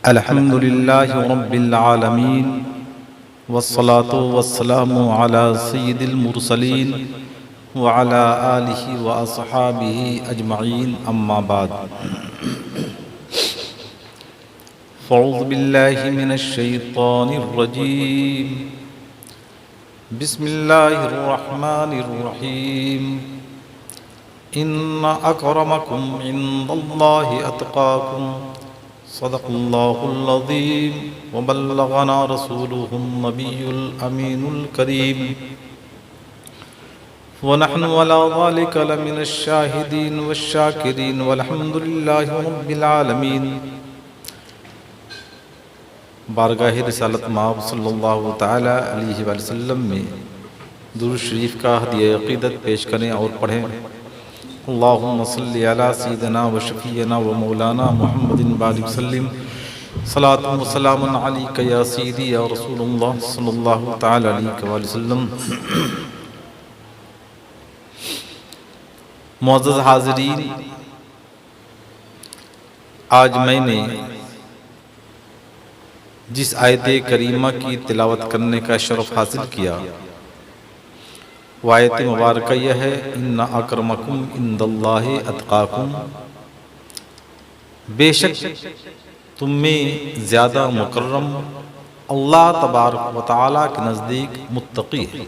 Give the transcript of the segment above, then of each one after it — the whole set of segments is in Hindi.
अल्हम्दुलिल्लाहि रब्बिल आलमीन वस्सलातु वस्सलामु अला सय्यिदिल मुरसलीन व अला आलिहि व अस्हाबिहि अजमईन अम्मा बाद। फ़अऊज़ु बिल्लाहि मिनश शैतानिर रजीम। बिस्मिल्लाहिर रहमानिर रहीम। इन्ना अकरमकुम इंदल्लाहि अत्क़ाकुम सदक़ल्लाहुल अज़ीम व बल्लगना रसूलुहुन नबियुल अमीनुल करीम व नहनु अला ज़ालिका लमिनश शाहिदीन वश्शाकिरीन वल्हम्दुलिल्लाहि रब्बिल आलमीन। बारगाह रिसालत माब सल्लल्लाहु तआला अलैहि वसल्लम में दुरूद शरीफ का हदिया अक़ीदत पेश करें और पढ़ें। अल्लाहुम्मा सल्लि अला सय्यिदिना व शफ़ीअना व मौलाना मुहम्मदिन बालिग सल्लिम सलातुन व सलामुन अलैका या सय्यदी या रसूलुल्लाह सल्लल्लाहु तआला अलैहि वसल्लम। मुअज़्ज़ज़ हाज़िरीन, आज मैंने जिस आयत करीमा की तिलावत करने का शरफ हासिल किया वह आयत मुबारक यह है, इन्ना अकरमकुम इंदल्लाहि अत्क़ाकुम, बेशक तुम में ज़्यादा मुकर्रम अल्लाह तबारक व तआला के नज़दीक मुत्तक़ी है,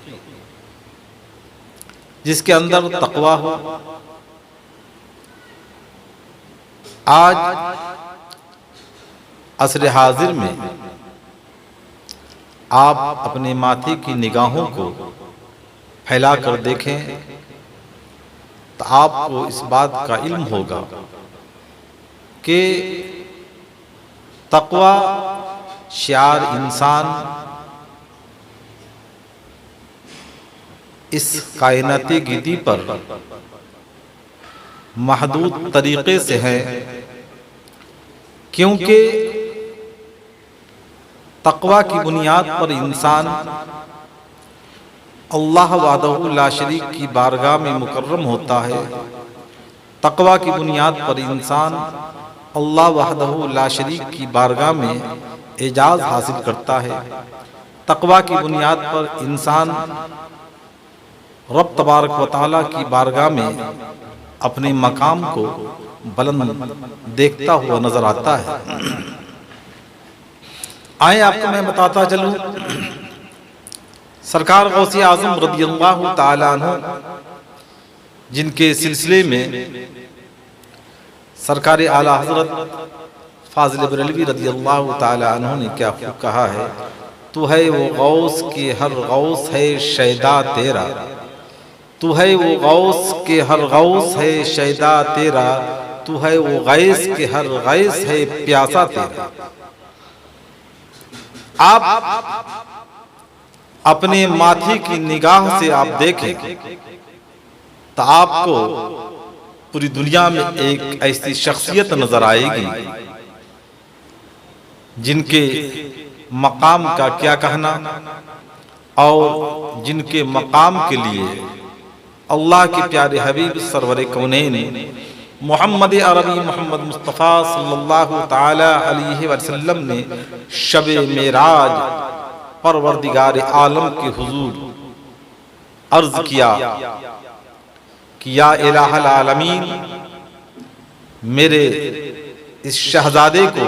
जिसके अंदर तक़वा हो। आज असर हाजिर में आप अपने माथे की निगाहों को फैला कर देखें तो आपको इस बात का इल्म होगा कि तक़वा शियार इंसान इस कायनाती गिद्दी पर महदूद तरीक़े से है, क्योंकि तक़वा की बुनियाद पर इंसान अल्लाह वहदहू ला शरीक की बारगाह में मुकर्रम होता है। तक़वा की बुनियाद पर इंसान अल्लाह वहदहू ला शरीक की बारगाह में एजाज़ हासिल करता है। तक़वा की बुनियाद पर इंसान रब तबारक व तआला की बारगाह में अपने मकाम को बुलंद देखता हुआ नजर आता है। आए आपको मैं बताता चलूं, सरकार गौसे आज़म रज़ियल्लाहु ताला अन्हु, जिनके सिलसिले में सरकार आला हज़रत फाज़िल बरेलवी रज़ियल्लाहु ताला अन्हु ने क्या कहा है, तू है वो गौस के हर गौस है शैदा तेरा, तू है वो गौस के हर गौस है शैदा तेरा, तू है वो गैस के हर गैस है प्यासा तेरा। आप अपने माथे की निगाह से आप देखें तो आपको पूरी दुनिया में एक ऐसी शख्सियत नजर आएगी जिनके मकाम का क्या कहना और जिनके मकाम के लिए अल्लाह के प्यारे हबीब सरवर कौनैन मोहम्मद अरबी मोहम्मद मुस्तफ़ा सल्लल्लाहु ताला अलैहि वसल्लम ने शब मेराज परवरदिगार आलम के हुजूर अर्ज किया कि या इलाहल आलमीन, मेरे इस शहजादे को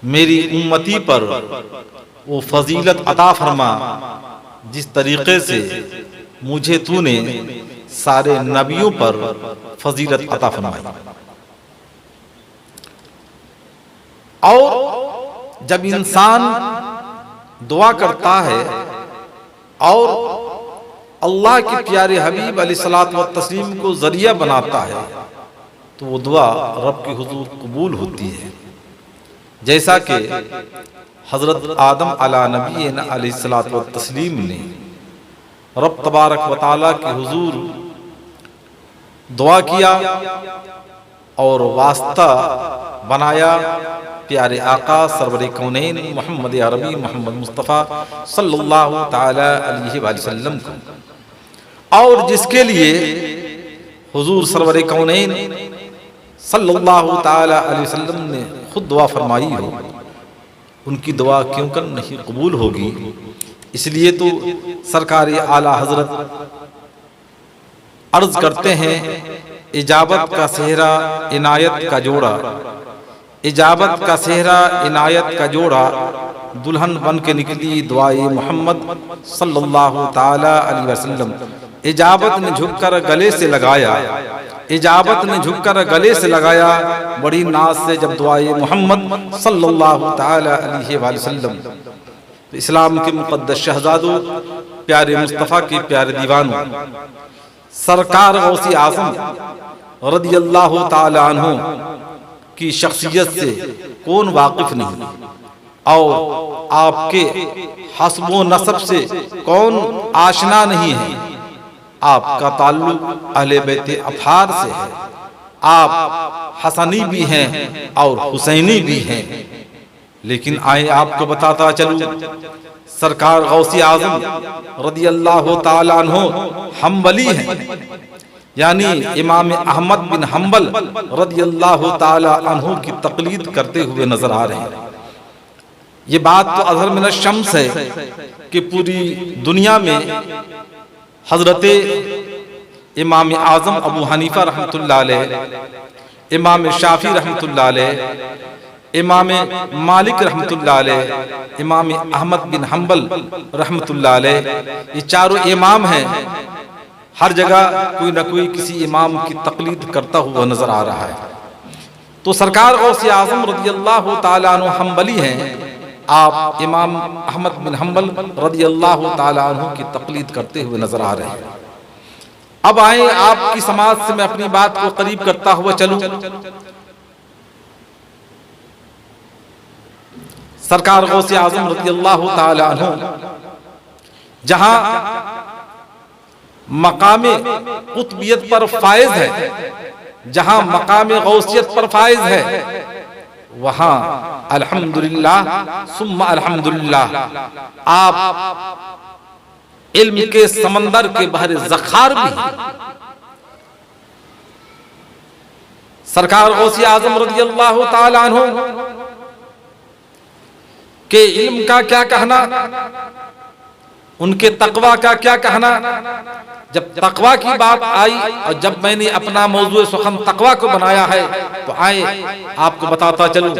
मेरी उम्मती पर वो फजीलत अता फरमा जिस तरीके से मुझे तूने सारे नबियों पर फजीलत अता फरमाई। और जब इंसान दुआ करता है और अल्लाह के प्यारे हबीब अलैहिस्सलातु व तस्लीम को जरिया बनाता है तो वो दुआ रब के हुजूर कबूल होती है। जैसा कि हजरत आदम अला नबी अलैहिस्सलातु व तस्लीम ने रब तबारक व तआला के हुजूर दुआ किया और वास्ता बनाया प्यारे आका सरवर कौनैन मोहम्मद अरबी मोहम्मद मुस्तफ़ा सल्लल्लाहु ताला अलैहि वसल्लम को, और जिसके लिए हुजूर सरवर कौनैन सल्लल्लाहु ताला अलैहि वसल्लम ने खुद दुआ फरमाई हो, उनकी दुआ क्यों कर नहीं कबूल होगी। इसलिए तो सरकार आला हजरत अर्ज करते हैं, इजाबत का सेहरा इनायत का जोड़ा, इजाबत का सेहरा इनायत का जोड़ा, दुल्हन बन के निकली दुआए मोहम्मद सल्लल्लाहु ताला अलैहि वसल्लम। इजाबत ने झुककर गले से लगाया, इजाबत ने झुककर गले से लगाया, बड़ी नाज से जब दुआए मोहम्मद सल्लल्लाहु ताला अलैहि वसल्लम। तो इस्लाम के मुक़द्दस शहजादों, प्यारे मुस्तफ़ा के प्यारे दीवानों, सरकार गौसी आज़म रदियल्लाहु ताला अन्हु की शख्सियत से कौन वाकिफ नहीं, और आपके हस्बो नसब से कौन आशना नहीं है। आपका ताल्लुक अहले बैत अतहार से है, आप हसनी भी हैं और हुसैनी भी हैं। लेकिन आए आपको बताता चलूं, सरकार गौसी आज़म रदियल्लाहु ताला अन्हु हम्बली हैं, यानी इमाम अहमद बिन हम्बल रदियल्लाहु ताला अन्हु की तकलीद करते हुए नजर आ रहे हैं। ये बात तो अज़हर मिन शम्स है कि पूरी दुनिया में हजरत इमाम आज़म अबू हनीफा रहमतुल्लाह अलैह, इमाम शाफी रहमतुल्लाह अलैह, इमाम मालिक रहमतुल्लाह अलैह, इमाम अहमद बिन हम्बल रहमतुल्लाह अलैह, ये चारों इमाम हैं। हर जगह कोई न कोई किसी इमाम की तकलीद करता हुआ नजर आ रहा है। तो सरकार गौसे आज़म रदियल्लाहु ताला अन्हु हम्बली हैं, आप इमाम अहमद बिन हम्बल रदियल्लाहु ताला अन्हु की तकलीद करते हुए नजर आ रहे हैं। अब आए आपकी समाज से मैं अपनी बात को करीब करता हुआ चलूं। सरकार गौसे आज़म रदियल्लाहु ताला अन्हु जहां मकामे कुतबियत पर फायज है, जहां मकामे गौसियत पर फायज है, वहां अल्हम्दुलिल्लाह सुम्मा अल्हम्दुलिल्लाह आप इल्म के समंदर के बहरे ज़खार भी। सरकार गौसी आज़म रदियल्लाहु ताला अन्हु के इल्म का क्या कहना, उनके तकवा का क्या कहना। जब तकवा की बात आई और जब मैंने अपना मौजूद सुखन तकवा को बनाया है, तो आए आपको बताता चलूं,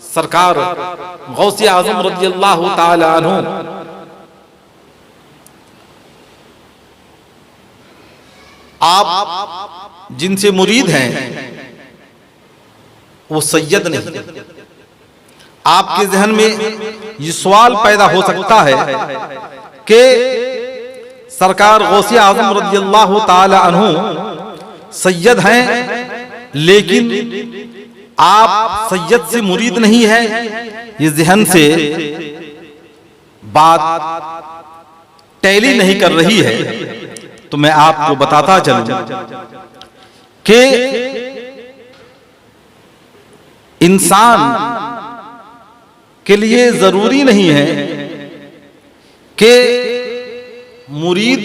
सरकार गौसी आज़म रदियल्लाहु ताला अन्हु आप जिनसे मुरीद हैं वो सैयद नहीं। आपके जहन में ये सवाल पैदा हो सकता है कि सरकार गौसी आज़म रदियल्लाहु ताला अन्हु सैयद हैं, लेकिन आप सैयद से मुरीद नहीं है। ये जहन से बात टैली नहीं कर रही है। तो मैं आपको बताता चलूं कि इंसान के लिए जरूरी नहीं है कि मुरीद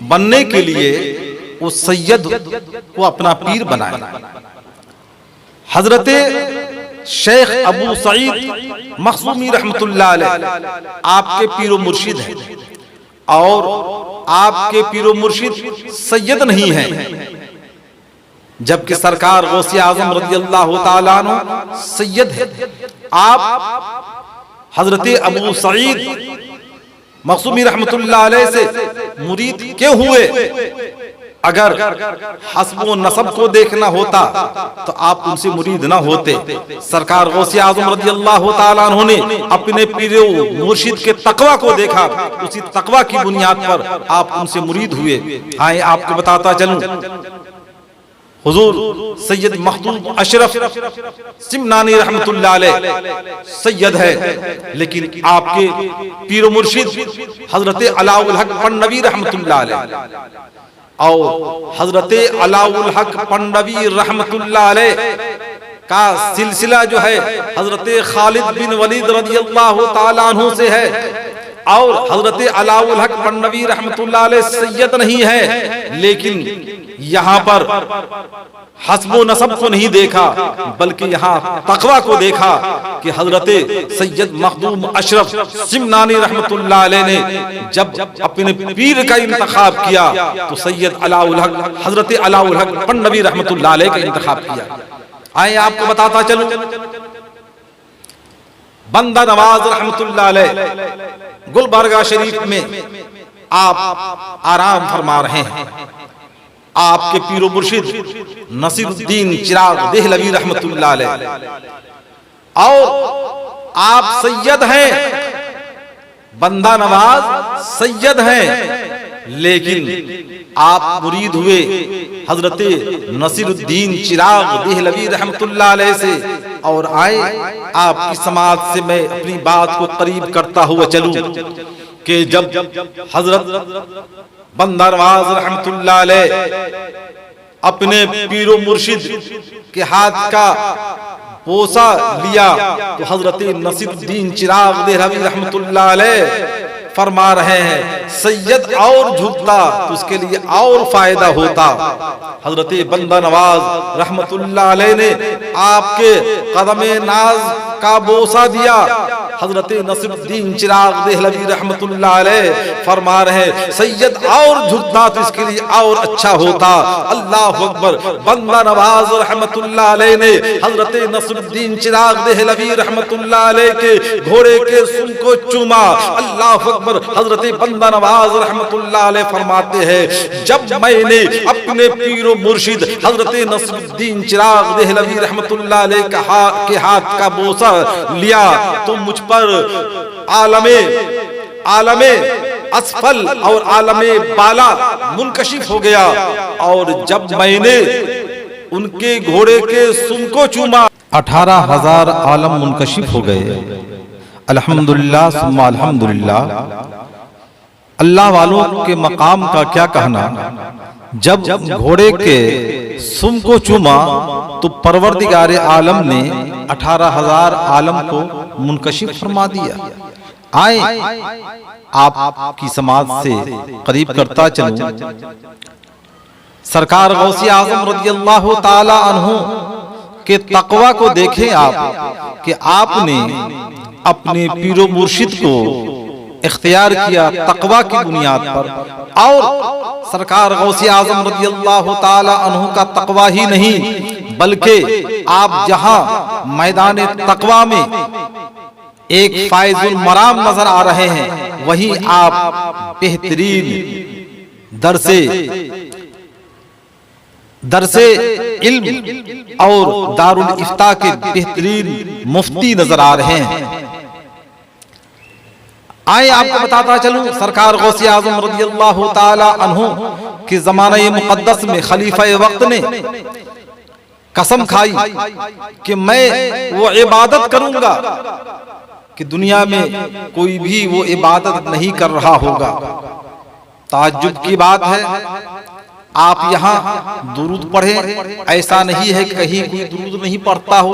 बनने के लिए वो सैयद को अपना पीर बनाए। हजरत शेख अबू सईद मखज़ूमी रहमतुल्लाह अलैह आपके पीरो मुर्शिद हैं, और आपके पीरो मुर्शिद सैयद नहीं हैं, जबकि सरकार गौसी आज़म रदियल्लाहु ताला अन्हु सैयद है। आप हजरत अबू सईद मखज़ूमी रहमतुल्लाह अलैह से मुरीद क्यों हुए? अगर हस्ब व नसब को देखना होता तो आप उनसे मुरीद ना होते। सरकार गौसी आज़म रदियल्लाहु ताला अन्हु ने अपने पीर मुर्शिद के तकवा को देखा, उसी तकवा की बुनियाद पर आप उनसे मुरीद हुए। आए आपको बताता चलूं, हुजूर सैयद मखदूम अशरफ सिमनानी रहमतुल्लाह अलैह सैयद है, लेकिन आपके पीर मुर्शिद हजरत अलाउल हक पन्नवी रहमतुल्लाह अलैह और हजरत अलाउल हक पन्नवी रहमतुल्लाह अलैह का सिलसिला जो है हजरत खालिद बिन वलीद रदियल्लाहु ताला अन्हु से है। और हजरत अलाउल हक पन्नवी रहमतुल्लाह अलैह सैयद नहीं है, लेकिन यहाँ पर हस्बो नसब को नहीं देखा, बल्कि यहाँ तकवा को देखा कि हजरत सैयद मखदूम अशरफ सिमनानी रहमतुल्लाह अलैह ने जब अपने पीर का इंतखाब किया तो सैयद अलाउल हक हजरत अलाउल हक पन्नवी रहमतुल्लाह अलैह का इंतखाब किया। आए आपको बताता चलूं, बंदा नवाज रहमतुल्लाह अलैह गुलबर्गा शरीफ में आप आराम फरमा रहे हैं। आपके पीरो मुर्शिद नसीरुद्दीन चिराग देहलवी रहमतुल्लाह अलैह, और आप सैयद हैं, बंदा नवाज सैयद हैं, लेकिन आप मुरीद हुए हजरत नसीरुद्दीन चिराग देहलवी रहमतुल्लाह अलैह से, और आए आपकी समाज से मैं अपनी बात को करीब करता हुआ चलूं कि जब हजरत बंदा नवाज रहमतुल्लाह अलैह अपने पीरो मुर्शिद के हाथ का पोसा लिया तो हजरत नसीरुद्दीन चिराग देहलवी रहमतुल्लाह अलैह फरमा रहे हैं सैयद और झुकता तो उसके लिए और फायदा होता। हजरत बंदा नवाज रहमतुल्लाह अलैह ने आपके कदमे नाज का बोसा दिया। हजरत नसीरुद्दीन चिराग देहलवी रहमतुल्लाह अलैह फरमा रहे सैयद और झुकता तो इसके लिए और अच्छा होता। अल्लाह अकबर। बंदा नवाज रहमतुल्लाह अलैह ने हजरत नसीरुद्दीन चिराग देहलवी रहमतुल्लाह अलैह के घोड़े के सुन को चूमा। अल्लाह अकबर। हजरत बंदा नवाज रहमतुल्लाह अलैह फरमाते हैं जब मैंने अपने पीरो मुर्शिद हजरत नसीरुद्दीन चिराग देहलवी रहमतुल्लाह अलैह के हाथ का बोसा लिया तो मुझ पर आलमे असफल और आलमे बाला मुनकशिफ हो गया, और जब मैंने उनके घोड़े के सुन को चूमा 18,000 आलम मुनकशिफ हो गए। अल्हम्दुलिल्लाह सुम्मा अल्हम्दुलिल्लाह। अल्लाह वालों के मकाम का क्या कहना। जब घोड़े के सुम को चूमा तो परवरदिगारे आलम ने 18,000 आलम को मुनकशिफ फरमा दिया। आए आपकी समाज से करीब करता चलूं, सरकार गौसी आजम रज़ियल्लाहु ताला अन्हु के तकवा को देखें आप कि आपने अपने पीरो मुर्शिद को इख्तियार किया तकवा की बुनियाद पर, और सरकार गौसी आजम रज़ियल्लाहु ताला अन्हु का तकवा ही नहीं बल्कि आप जहां मैदान तकवा में एक फायजुल मराम नजर आ रहे हैं वहीं आप बेहतरीन दरसे इल्म और दारुल इफ्ता के बेहतरीन मुफ्ती नजर आ रहे हैं। आए आपको बताता चलूं, सरकार गौसी आजम रज़ियल्लाहु ताला अन्हु के ज़माने मुक़द्दस में खलीफा वक्त ने कसम खाई कि मैं वो इबादत करूंगा कि दुनिया में कोई भी वो इबादत नहीं कर रहा होगा। ताज्जुब की बात है, आप यहाँ दुरूद पढ़ें, ऐसा नहीं है कि कहीं कोई दुरूद नहीं पढ़ता हो।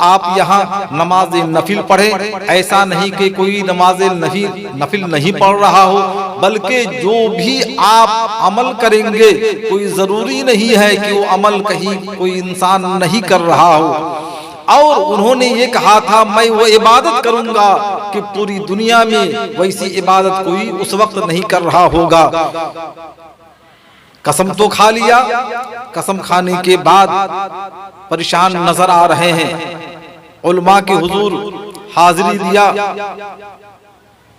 आप यहाँ नमाज नफिल पढ़ें, ऐसा नहीं कि कोई नमाज नफिल नहीं पढ़ रहा हो, बल्कि जो भी आप अमल करेंगे कोई जरूरी नहीं है कि वो अमल कहीं कोई इंसान नहीं कर रहा हो। और उन्होंने ये कहा था मैं वो इबादत करूंगा कि पूरी दुनिया में वैसी इबादत कोई उस वक्त नहीं कर रहा होगा। कसम तो खा लिया, कसम खाने के बाद परेशान नजर आ रहे हैं। उलमा के हुजूर हाजिरी दिया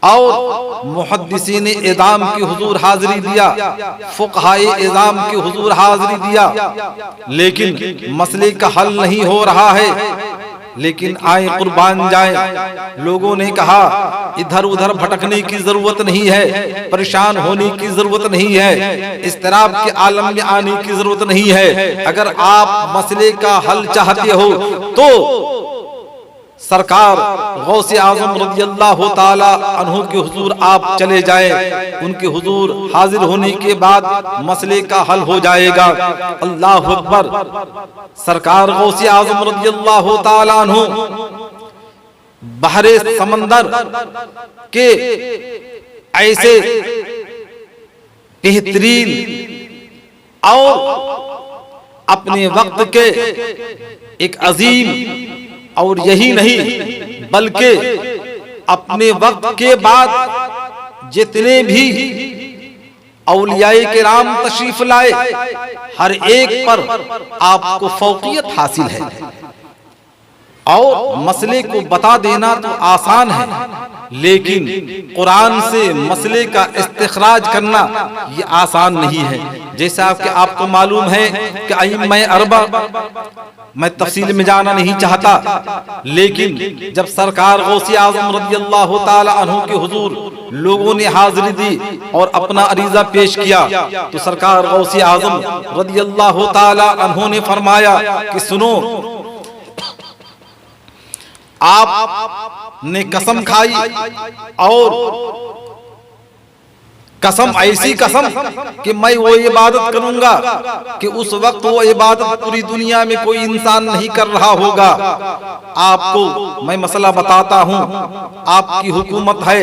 और मुहद्दिसीन इज़ाम के हुजूर हाजिरी दिया, फुक़हाए इज़ाम के हुजूर हाजिरी दिया, लेकिन मसले का हल नहीं हो रहा है। लेकिन आए कुर्बान जाए, लोगों ने कहा इधर उधर भटकने की जरूरत नहीं है, परेशान होने की जरूरत नहीं है, इस्तिराब के आलम में आने की जरूरत नहीं है। अगर आप मसले का हल चाहते हो तो सरकार गौसे आजम रज़ियल्लाहु ताला अन्हु के हुजूर आप चले जाएं, उनके हुजूर हाजिर होने के बाद मसले का हल हो जाएगा। अल्लाह अकबर। सरकार गौसे आजम रज़ियल्लाहु ताला अन्हु बहरे समंदर के ऐसे बेहतरीन और अपने वक्त के एक अजीम, और यही नहीं बल्कि अपने वक्त के बाद जितने भी औलियाए किराम तशरीफ लाए, हर एक पर आपको फौकियत हासिल है। और मसले को बता देना तो आसान है, लेकिन कुरान से मसले का इस्तिखराज करना ये आसान नहीं है। जैसा आपको मालूम है कि अइम्मा अरबा, मैं तफसील में जाना नहीं चाहता, लेकिन जब सरकार गौसे आज़म रज़ियल्लाहु ताला अन्हु के हुजूर लोगों ने हाजिरी दी और अपना अरीजा पेश किया, तो सरकार गौसे आज़म रज़ियल्लाहु ताला अन्हु ने फरमाया कि सुनो, आपने कसम खाई, और कसम ऐसी कसम कि मैं वो इबादत करूंगा कि उस वक्त वो इबादत पूरी दुनिया में कोई इंसान नहीं कर रहा होगा। आपको मैं मसला बताता हूँ, आपकी हुकूमत है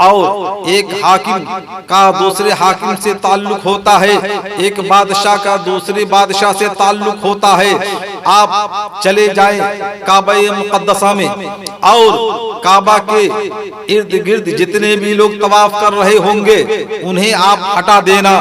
और एक हाकिम का दूसरे हाकिम से ताल्लुक होता है, एक बादशाह का दूसरे बादशाह से ताल्लुक होता है। आप चले जाएं काबा मुक़द्दसा में, और काबा के इर्द गिर्द जितने भी लोग तवाफ कर रहे होंगे उन्हें आप हटा देना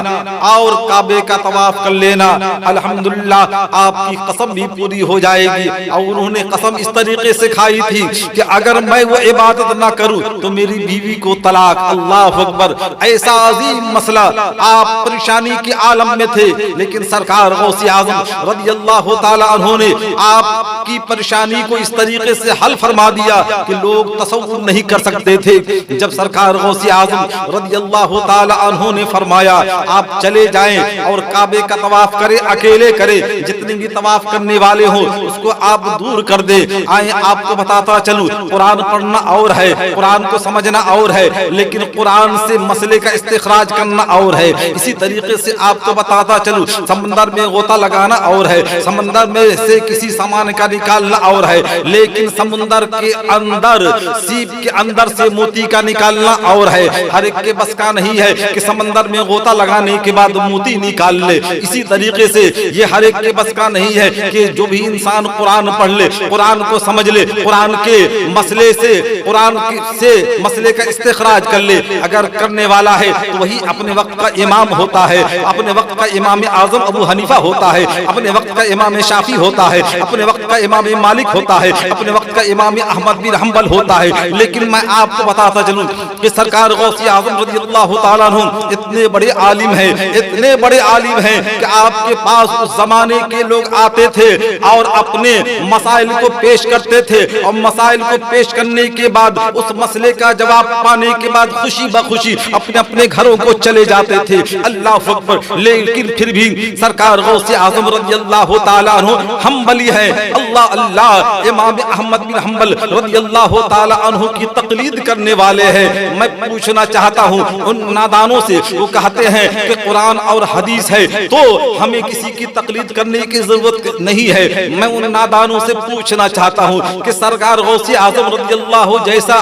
और काबे का तवाफ कर लेना। अल्हम्दुलिल्लाह आपकी कसम भी पूरी हो जाएगी। और उन्होंने कसम इस तरीके से खाई थी कि अगर मैं वो इबादत ना करूं तो मेरी बीवी को तलाक। अल्लाह अकबर, ऐसा अजीम मसला, आप परेशानी के आलम में थे, लेकिन सरकार गौसे आज़म रज़ियल्लाहु ताला अन्हु ने आपकी परेशानी को इस तरीके से हल फरमा दिया कि लोग तसव्वुर नहीं कर सकते थे। जब सरकार गौसे आज़म रज़ियल्लाहु ताला अन्हु ने फरमाया आप चले जाएं और काबे का तवाफ करें, अकेले करें, जितने भी तवाफ करने वाले हो उसको आप दूर कर दे। आए आपको बताता चलूं, कुरान पढ़ना और है, कुरान को समझना और है, लेकिन कुरान से मसले का इस्तिखराज करना और है। इसी तरीके से आपको बताता चलूं, समंदर में गोता लगाना और है, समंदर में से किसी सामान का निकालना और है, लेकिन समुंदर के अंदर, सीप के अंदर से मोती का निकालना और है। हर एक के बस का नहीं है कि समंदर में गोता लगाने के बाद मोती निकाल ले। इसी तरीके से ये हर एक के बस का नहीं है कि जो भी इंसान कुरान पढ़ ले, कुरान को समझ ले, कुरान के मसले से, कुरान से मसले का इस्तिखराज कर ले। अगर करने वाला है तो वही अपने वक्त का इमाम होता है, अपने वक्त का इमाम आजम अबू हनीफा होता है, अपने वक्त का इमाम शाफी होता है, अपने वक्त का इमाम मालिक होता है, अपने वक्त का इमाम अहमद बिन हंबल होता है। लेकिन मैं आपको बताता चलूं कि सरकार गौसे आज़म रज़ियल्लाहु ताला अन्हु इतने बड़े आलिम हैं, इतने बड़े आलिम हैं कि आपके पास उस जमाने के लोग आते थे और अपने मसाइल को पेश करते थे, और मसाइल को पेश करने के बाद उस मसले का जवाब पाने के बाद खुशी बखुशी अपने अपने घरों को चले जाते थे। अल्लाह अकबर। लेकिन फिर भी सरकार गौसे आज़म रज़ियल्लाहु ताला अन्हु हंबली है। अल्लाह अल्लाह, इमाम अहमद बिन हंबल रज़ियल्लाहु ताला अन्हु की तकलीद करने वाले हैं। मैं पूछना चाहता हूँ उन नादानों से, वो कहते हैं कि कुरान और हदीस है तो हमें किसी की तकलीद करने की जरूरत नहीं है। मैं उन नादानों से पूछना चाहता हूँ कि सरकार गौसे आज़म रज़ियल्लाहु जैसा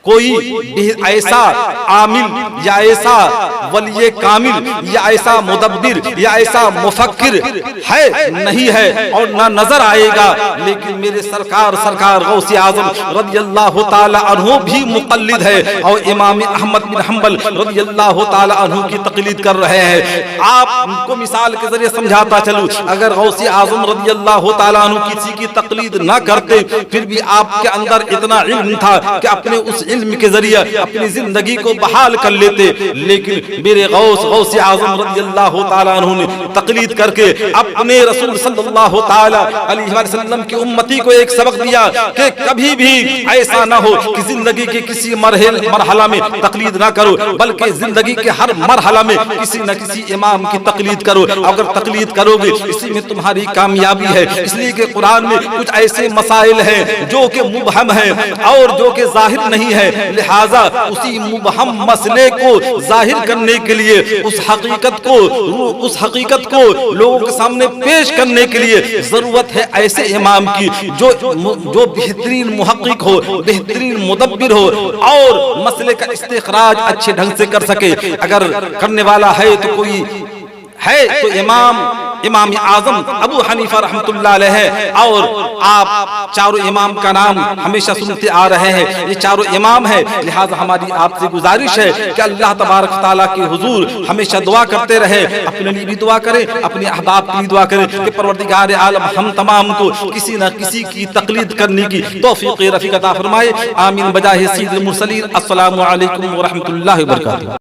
कोई ऐसा आमिल या ऐसा वली कामिल या ऐसा मुदब्बिर या ऐसा मुफक्किर है नहीं है और ना नजर आएगा। लेकिन मेरे सरकार गौसे आज़म रज़ियल्लाहु ताला अन्हु भी मुक़ल्लिद है और इमाम अहमद बिन हंबल रज़ियल्लाहु ताला अन्हु की तकलीद कर रहे हैं। आपको मिसाल के जरिए समझाता चलूं, अगर गौसे आज़म रज़ियल्लाहु ताला अन्हु किसी की तकलीद ना करते, फिर भी आपके अंदर इतना इल्म था कि अपने उस इल्म के जरिए अपनी जिंदगी को बहाल कर लेते। लेकिन मेरे गौसे आज़म रज़ियल्लाहु ताला अन्हु ने तकलीद करके अपने रसूल सल्लल्लाहु ताला अलैहि वसल्लम की उम्मती को एक सबक दिया कि कभी भी ऐसा ना हो कि जिंदगी के किसी मरहला में तकलीद ना करो, बल्कि जिंदगी के हर मरहला में किसी न किसी इमाम की तकलीद करो। अगर तकलीद करोगे इसी में तुम्हारी कामयाबी है। इसलिए कि कुरान में कुछ ऐसे मसाइल हैं जो कि मुबहम है और जो कि जाहिर नहीं है, है, लिहाजा उसी मुबहम मसले को जाहिर करने के लिए, उस हकीकत को लोगों के सामने पेश करने के लिए जरूरत है ऐसे इमाम की जो बेहतरीन मुहक्किक हो, बेहतरीन मुदब्बिर हो और मसले का इस्तिखराज अच्छे ढंग से कर सके। अगर करने वाला है तो कोई है तो इमाम आजम अबू हनीफा रहमतुल्लाह अलैह है। और आप चारों इमाम का नाम हमेशा सुनते आ रहे हैं, ये चारों इमाम है। लिहाजा हमारी आपसे गुजारिश है कि अल्लाह तबारक तआला के हुजूर हमेशा दुआ करते रहे, अपने लिए भी दुआ करें, अपने अहबाब के लिए दुआ करें कि परवरदिगार आलम हम तमाम को किसी न किसी की तकलीद करने की तौफीक रफीक अता फरमाए। आमीन बजाहे सय्यिदुल मुरसलीन। अस्सलामु अलैकुम व रहमतुल्लाहि व बरकातुहू।